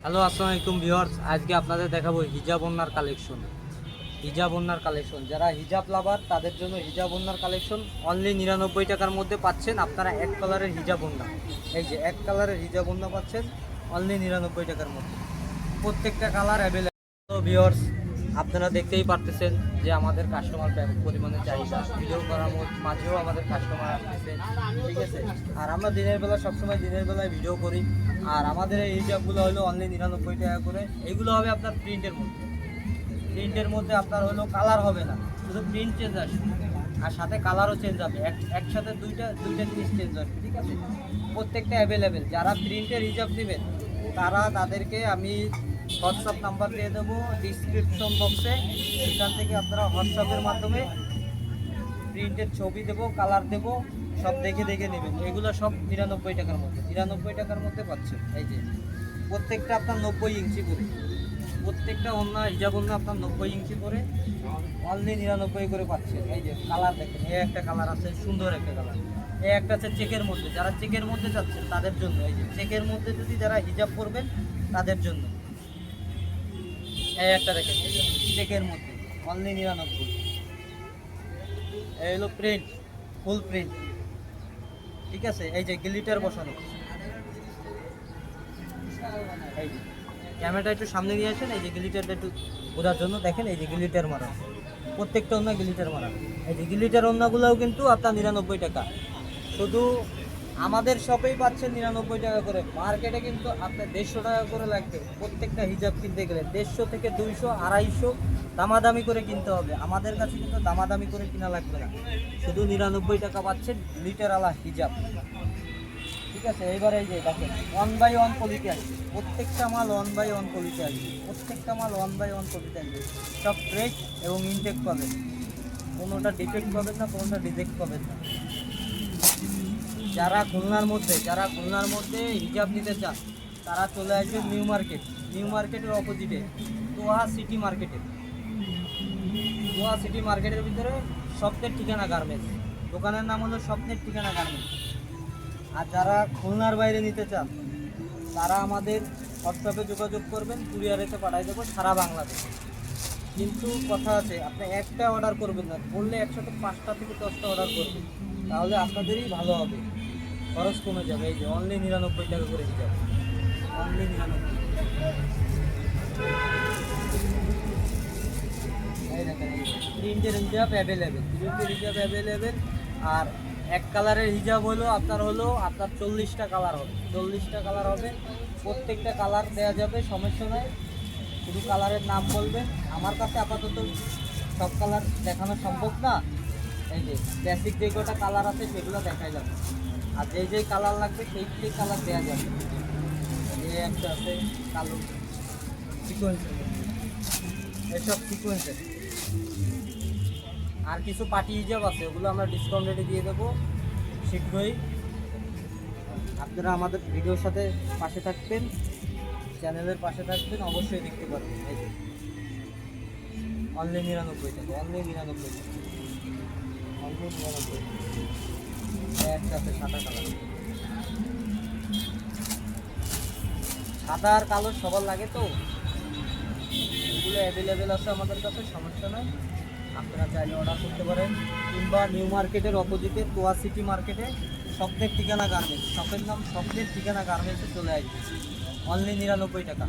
Hello, আসসালামু আলাইকুম viewers. আজকে আপনাদের দেখাবো হিজাব ওড়নার কালেকশন। হিজাব ওড়নার কালেকশন, যারা হিজাব লাভার তাদের জন্য হিজাব ওড়নার কালেকশন অনলি 99 টাকার মধ্যে পাচ্ছেন। আপনারা এক কালারের হিজাব ওড়না, এই যে এক কালারের হিজাব ওড়না পাচ্ছেন অনলি 99 টাকার মধ্যে। প্রত্যেকটা কালার অ্যাভেলেবল। তো ভিউয়ার্স, আপনারা দেখতেই পারতেছেন যে আমাদের কাস্টমার পরিমাণে চাহিদা, ভিডিও করার মাঝেও আমাদের কাস্টমার আসতেছে, ঠিক আছে। আর আমরা দিনের বেলা সবসময় দিনের বেলায় ভিডিও করি। আর আমাদের এই হিজাবগুলো হলো অনলি 99 টাকা করে। এইগুলো হবে আপনার প্রিন্টের মধ্যে আপনার হলো কালার হবে না, শুধু প্রিন্ট চেঞ্জ আসবে আর সাথে কালারও চেঞ্জ হবে। একসাথে দুইটা জিনিস চেঞ্জ হবে, ঠিক আছে। প্রত্যেকটা অ্যাভেলেবেল। যারা প্রিন্টের হিজাব নেবেন তাদেরকে আমি হোয়াটসঅ্যাপ নাম্বার দিয়ে দেবো ডিসক্রিপশন বক্সে। সেখান থেকে আপনারা হোয়াটসঅ্যাপের মাধ্যমে প্রিন্টের ছবি দেবো, কালার দেবো, সব দেখে নেবেন। এগুলো সব 99 টাকার মধ্যে, 99 টাকার মধ্যে পাচ্ছেন। এই যে প্রত্যেকটা আপনার 90 ইঞ্চি করে, প্রত্যেকটা ওড়না হিজাব ওড়না আপনার 90 ইঞ্চি করে অনলি 99 করে পাচ্ছেন। এই যে কালার দেখেন, এই একটা কালার আছে, সুন্দর একটা কালার। এই একটা আছে চেকের মধ্যে, যারা চেকের মধ্যে চাচ্ছেন তাদের জন্য। এই যে চেকের মধ্যে যদি যারা হিজাব করবেন তাদের জন্য এই একটা দেখেন, চেকের মধ্যে অনলি 99। এই হলো প্রিন্ট, ফুল প্রিন্ট, ঠিক আছে। এই যে গ্লিটার বসানো, এই যে ক্যামেরাটা একটু সামনে নিয়ে আসেন। এই যে গ্লিটারটা একটু বোঝার জন্য দেখেন, এই যে গ্লিটার মারা, প্রত্যেকটা ওড়না গ্লিটার মারা। এই যে গ্লিটার ওড়নাগুলোও কিন্তু আপনার 99 টাকা। শুধু আমাদের শপেই পাচ্ছেন 99 টাকা করে। মার্কেটে কিন্তু আপনার 150 টাকা করে লাগবে প্রত্যেকটা হিজাব কিনতে গেলে। 150 থেকে 200, 250 দামাদামি করে কিনতে হবে। আমাদের কাছে কিন্তু দামাদামি করে কিনা লাগবে না, শুধু 99 টাকা পাচ্ছেন লিটারওয়ালা হিজাব, ঠিক আছে। এইবার এই যে দেখেন 1 বাই 1 কোয়ালিটি আসবে, প্রত্যেকটা মাল 1 বাই 1 কোয়ালিটি আসবে, প্রত্যেকটা মাল 1 বাই 1 কোয়ালিটি আসবে। সব ফ্রেশ এবং ইনটেক পাবেন, কোনোটা ডিফেক্ট পাবেন না, কোনোটা ডিফেক্ট পাবেন না। যারা খুলনার মধ্যে হিজাব নিতে চান তারা চলে আসবে নিউ মার্কেটের অপোজিটে তোহা সিটি মার্কেটের ভিতরে স্বপ্নের ঠিকানা গার্মেন্টস, দোকানের নাম হলো স্বপ্নের ঠিকানা গার্মেন্টস। আর যারা খুলনার বাইরে নিতে চান তারা আমাদের হোয়াটসঅ্যাপে যোগাযোগ করবেন, কুরিয়ারেতে পাঠিয়ে দেবো সারা বাংলাদেশে। কিন্তু কথা আছে, আপনি একটা অর্ডার করবেন না, বললে একসাথে 5টা থেকে 10টা অর্ডার করবেন, তাহলে আপনাদেরই ভালো হবে, খরচ কমে যাবে। এই যে অনলি 99 টাকা করে হিজাব, অনলি 99। এই দেখেন প্রিন্টের হিজাব অ্যাভেলেবেল। আর এক কালারের হিজাব হলো আপনার 40টা কালার হবে, 40টা কালার হবে। প্রত্যেকটা কালার দেওয়া যাবে, সমস্যা নয়। শুধু কালারের নাম বলবেন। আমার কাছে আপাতত সব কালার দেখানো সম্ভব না। এই যে বেসিক যে কটা কালার আছে সেগুলো দেখা যাবে, আর যেই কালার লাগবে সেই কালার দেওয়া যাবে। এই একটা আছে কালো সিকোয়েন্সের, এসব সিকোয়েন্সের। আর কিছু পার্টি হিজাব আছে, ওগুলো আমরা ডিসকাউন্ট রেটে দিয়ে দেবো শীঘ্রই। আপনারা আমাদের ভিডিওর সাথে পাশে থাকবেন, চ্যানেলের পাশে থাকবেন, অবশ্যই দেখতে পারবেন। এই যে অনলি 99 টাকা, অনলি 99 টাকা, অনলি 99। একটা আছে সাদা কালার, সাদা আর কালো সবার লাগে, তো এগুলো অ্যাভেলেবেল আছে আমাদের কাছে, সমস্যা নয়। আপনারা চাইলে অর্ডার করতে পারেন, কিংবা নিউ মার্কেটের অপোজিটে তোয়া সিটি মার্কেটে স্বপ্নের ঠিকানা গার্মেন্টস, শপের নাম স্বপ্নের ঠিকানা গার্মেন্টসে চলে আসবে, অনলি 99 টাকা।